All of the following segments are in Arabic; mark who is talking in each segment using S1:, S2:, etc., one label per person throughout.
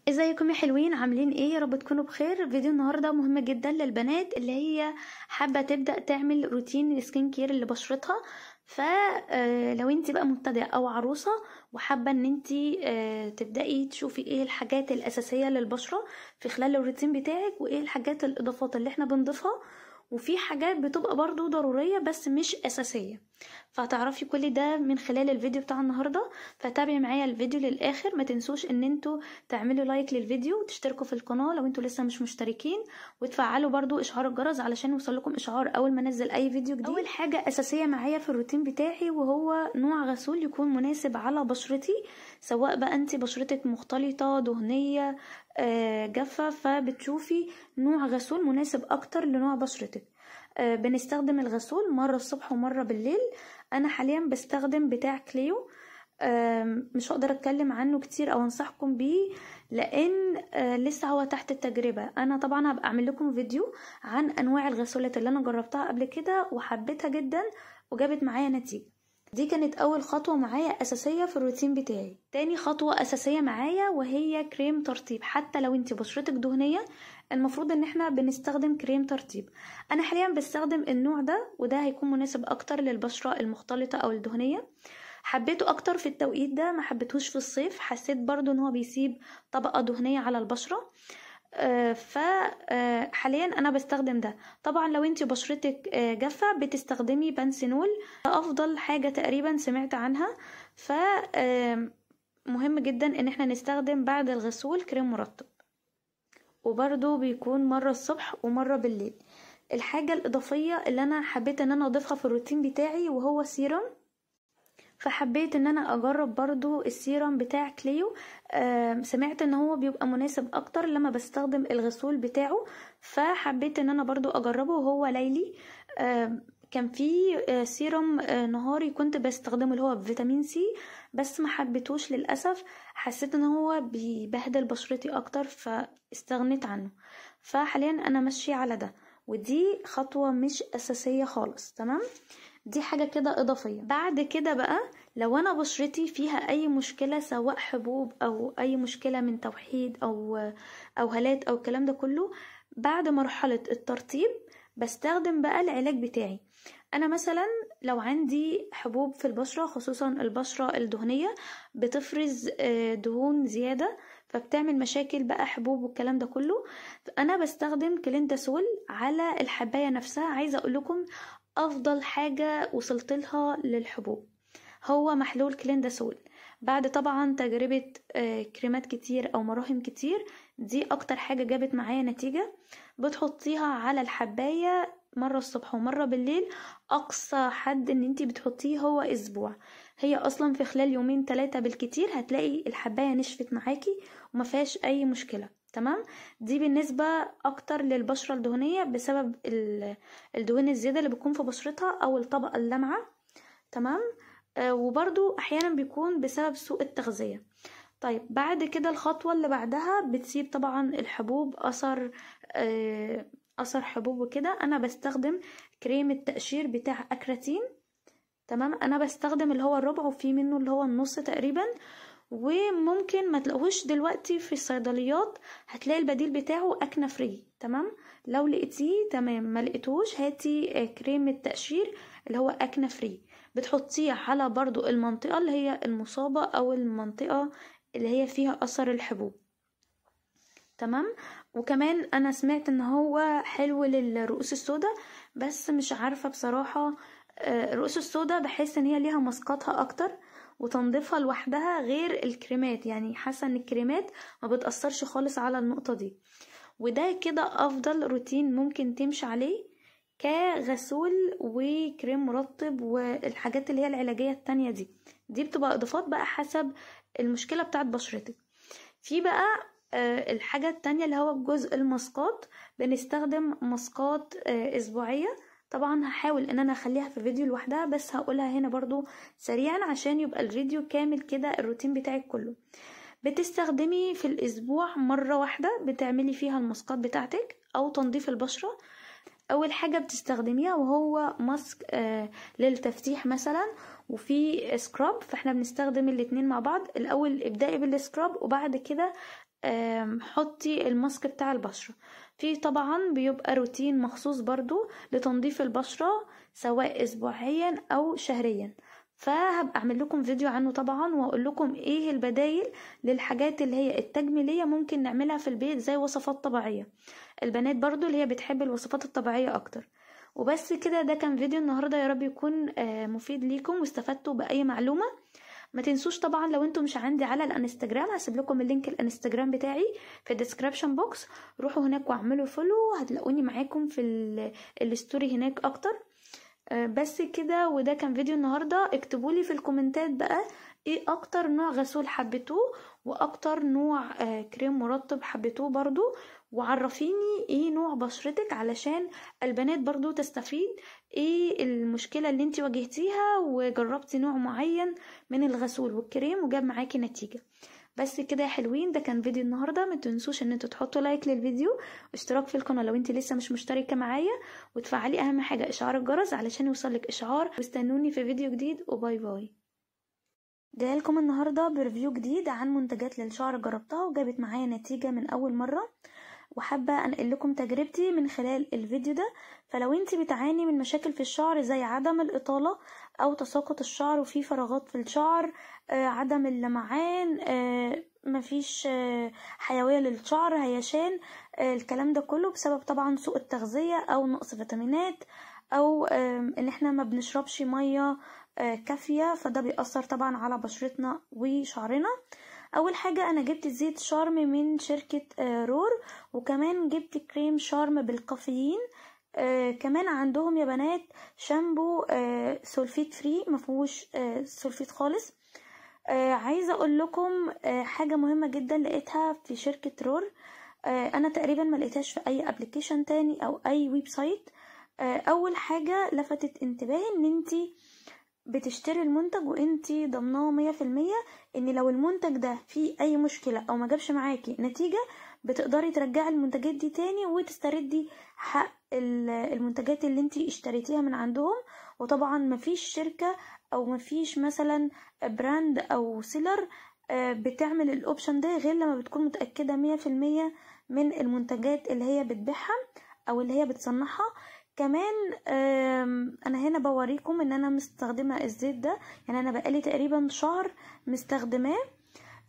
S1: ازيكم يا حلوين؟ عاملين ايه؟ يا رب تكونوا بخير. فيديو النهارده مهم جدا للبنات اللي هي حابه تبدا تعمل روتين السكين كير لبشرتها. فلو انت بقى مبتدئه او عروسه وحابه ان انت تبداي تشوفي ايه الحاجات الاساسيه للبشره في خلال الروتين بتاعك، وايه الحاجات الاضافات اللي احنا بنضيفها، وفي حاجات بتبقى برضو ضروريه بس مش اساسيه. فهتعرفي كل ده من خلال الفيديو بتاع النهارده. فتابعي معايا الفيديو للاخر. ما تنسوش ان انتوا تعملوا لايك للفيديو وتشتركوا في القناة لو انتوا لسه مش مشتركين، وتفعلوا برضو اشعار الجرس علشان يوصلكم اشعار اول ما انزل اي فيديو جديد. اول حاجة اساسية معايا في الروتين بتاعي وهو نوع غسول يكون مناسب على بشرتي، سواء بقى انت بشرتك مختلطة دهنية جافة، فبتشوفي نوع غسول مناسب اكتر لنوع بشرتك. بنستخدم الغسول مرة الصبح ومرة بالليل. انا حاليا بستخدم بتاع كليو، مش هقدر اتكلم عنه كتير او انصحكم بيه لان لسه هو تحت التجربة. انا طبعا هبقى اعمل لكم فيديو عن انواع الغسولات اللي انا جربتها قبل كده وحبيتها جدا وجابت معايا نتيجة. دي كانت اول خطوة معايا اساسية في الروتين بتاعي. تاني خطوة اساسية معايا وهي كريم ترطيب. حتى لو انت بشرتك دهنية المفروض ان احنا بنستخدم كريم ترطيب. انا حاليا بستخدم النوع ده وده هيكون مناسب اكتر للبشرة المختلطة او الدهنية. حبيته اكتر في التوقيت ده، ما حبيتهوش في الصيف، حسيت برضو ان هو بيسيب طبقة دهنية على البشرة. فحاليا انا بستخدم ده. طبعا لو انت بشرتك جافة بتستخدمي بنسينول، افضل حاجة تقريبا سمعت عنها. ف مهم جدا ان احنا نستخدم بعد الغسول كريم مرطب، وبرضو بيكون مرة الصبح ومرة بالليل. الحاجة الإضافية اللي أنا حبيت أن أنا أضيفها في الروتين بتاعي وهو سيرم. فحبيت ان انا اجرب برضو السيرم بتاع كليو. سمعت ان هو بيبقى مناسب اكتر لما بستخدم الغسول بتاعه، فحبيت ان انا برضو اجربه وهو ليلي. كان في سيرم نهاري كنت بستخدمه اللي هو بفيتامين سي، بس ما حبيتوش للأسف. حسيت ان هو بيبهدل بشرتي اكتر فاستغنيت عنه. فحاليا انا ماشية على ده، ودي خطوة مش اساسية خالص. تمام، دي حاجة كده إضافية. بعد كده بقى لو أنا بشرتي فيها أي مشكلة، سواء حبوب أو أي مشكلة من توحيد أو هالات أو الكلام ده كله، بعد مرحلة الترطيب بستخدم بقى العلاج بتاعي. أنا مثلا لو عندي حبوب في البشرة، خصوصا البشرة الدهنية بتفرز دهون زيادة فبتعمل مشاكل بقى حبوب والكلام ده كله، أنا بستخدم كلينداسول على الحباية نفسها. عايزة أقول لكم افضل حاجة وصلت لها للحبوب هو محلول كلينداسول. بعد طبعا تجربة كريمات كتير او مراهم كتير، دي اكتر حاجة جابت معايا نتيجة. بتحطيها على الحباية مرة الصبح ومرة بالليل. اقصى حد ان انتي بتحطيه هو اسبوع. هي اصلا في خلال يومين 3 بالكتير هتلاقي الحباية نشفت معاكي وما فيهاش اي مشكلة. تمام، دي بالنسبة اكتر للبشرة الدهنية بسبب الدهون الزيادة اللي بتكون في بشرتها او الطبقة اللامعة. تمام، وبرضو احيانا بيكون بسبب سوء التغذية. طيب بعد كده الخطوة اللي بعدها بتسيب طبعا الحبوب اثر حبوب وكده. انا بستخدم كريم التقشير بتاع اكراتين. تمام، انا بستخدم اللي هو الربع وفي منه اللي هو النص تقريبا، وممكن ما تلاقوهوش دلوقتي في الصيدليات، هتلاقي البديل بتاعه اكنا فري. تمام، لو لقيتيه تمام، ما لقيتوش هاتي كريم التقشير اللي هو اكنا فري. بتحطيه على برضو المنطقة اللي هي المصابة او المنطقة اللي هي فيها اثر الحبوب. تمام، وكمان انا سمعت ان هو حلو للرؤوس السوداء، بس مش عارفة بصراحة. الرؤوس السوداء بحس ان هي ليها مسقطها اكتر وتنظيفها لوحدها غير الكريمات، يعني حاسة ان الكريمات ما بتأثرش خالص على النقطة دي. وده كده افضل روتين ممكن تمشي عليه كغسول وكريم مرطب والحاجات اللي هي العلاجية التانية دي بتبقى اضافات بقى حسب المشكلة بتاعت بشرتك. في بقى الحاجة التانية اللي هو بجزء الماسكات. بنستخدم ماسكات اسبوعية. طبعا هحاول ان انا اخليها في فيديو لوحدها، بس هقولها هنا برضو سريعا عشان يبقى الفيديو كامل كده الروتين بتاعك كله. بتستخدمي في الاسبوع مرة واحدة بتعملي فيها الماسكات بتاعتك او تنظيف البشرة. اول حاجة بتستخدميها وهو ماسك للتفتيح مثلا، وفي سكراب، فاحنا بنستخدم الاتنين مع بعض. الاول ابدأي بالسكراب وبعد كده حطي الماسك بتاع البشرة. في طبعا بيبقى روتين مخصوص برضو لتنظيف البشرة سواء اسبوعيا او شهريا، فهبقى اعمل لكم فيديو عنه طبعا، واقول لكم ايه البدايل للحاجات اللي هي التجميلية ممكن نعملها في البيت زي وصفات طبيعية. البنات برضو اللي هي بتحب الوصفات الطبيعية اكتر. وبس كده، ده كان فيديو النهاردة، يا رب يكون مفيد ليكم واستفدتوا بأي معلومة. ما تنسوش طبعا لو انتم مش عندي على الانستجرام، هسيب لكم اللينك الانستجرام بتاعي في الديسكريبشن بوكس، روحوا هناك واعملوا فولو، هتلاقوني معاكم في الستوري هناك اكتر. بس كده، وده كان فيديو النهاردة. اكتبولي في الكومنتات بقى ايه اكتر نوع غسول حبيتوه، واكتر نوع كريم مرطب حبيتوه برضو، وعرفيني ايه نوع بشرتك علشان البنات برضو تستفيد ايه المشكلة اللي انتي واجهتيها وجربتي نوع معين من الغسول والكريم وجاب معاكي نتيجة. بس كده يا حلوين، ده كان فيديو النهارده. ما تنسوش ان انتوا تحطوا لايك للفيديو، اشتراك في القناه لو انت لسه مش مشتركه معايا، وتفعلي اهم حاجه اشعار الجرس علشان يوصلك اشعار. واستنوني في فيديو جديد، وباي باي. جايه لكم النهارده بريفيو جديد عن منتجات للشعر جربتها وجابت معايا نتيجه من اول مره، وحابه انقل لكم تجربتي من خلال الفيديو ده. فلو انت بتعاني من مشاكل في الشعر زي عدم الاطاله او تساقط الشعر وفي فراغات في الشعر، عدم اللمعان، مفيش حيوية للشعر، هيشان، الكلام ده كله بسبب طبعا سوء التغذية او نقص فيتامينات، او ان احنا ما بنشربش مية كافية، فده بيأثر طبعا على بشرتنا وشعرنا. اول حاجة انا جبت زيت شارم من شركة رور، وكمان جبت كريم شارم بالكافيين. كمان عندهم يا بنات شامبو سولفيت فري، مفهوش سولفيت خالص. عايزة اقول لكم حاجة مهمة جدا لقيتها في شركة رور، انا تقريبا ما لقيتهاش في اي ابليكيشن تاني او اي ويب سايت. اول حاجة لفتت انتباهي ان انتي بتشتري المنتج وانتي ضمناه 100%، ان لو المنتج ده فيه اي مشكلة او ما جابش معاكي نتيجة، بتقدري ترجعي المنتجات دي تاني وتستردي حق المنتجات اللي انتي اشتريتيها من عندهم. وطبعا مفيش شركة او مفيش مثلا براند او سيلر بتعمل الاوبشن ده غير لما بتكون متأكدة 100% من المنتجات اللي هي بتبيعها او اللي هي بتصنعها. كمان انا هنا بوريكم ان انا مستخدمة الزيت ده، يعني انا بقالي تقريبا شهر مستخدماه.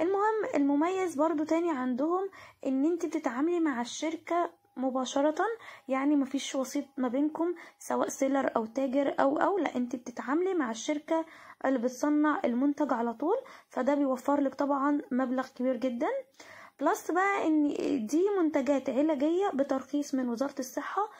S1: المهم، المميز برضو تاني عندهم ان انت بتتعاملي مع الشركة مباشرة، يعني مفيش وسيط ما بينكم سواء سيلر او تاجر او لا، انت بتتعاملي مع الشركة اللي بتصنع المنتج على طول، فده بيوفر لك طبعا مبلغ كبير جدا. بلس بقى ان دي منتجات علاجية بترخيص من وزارة الصحة،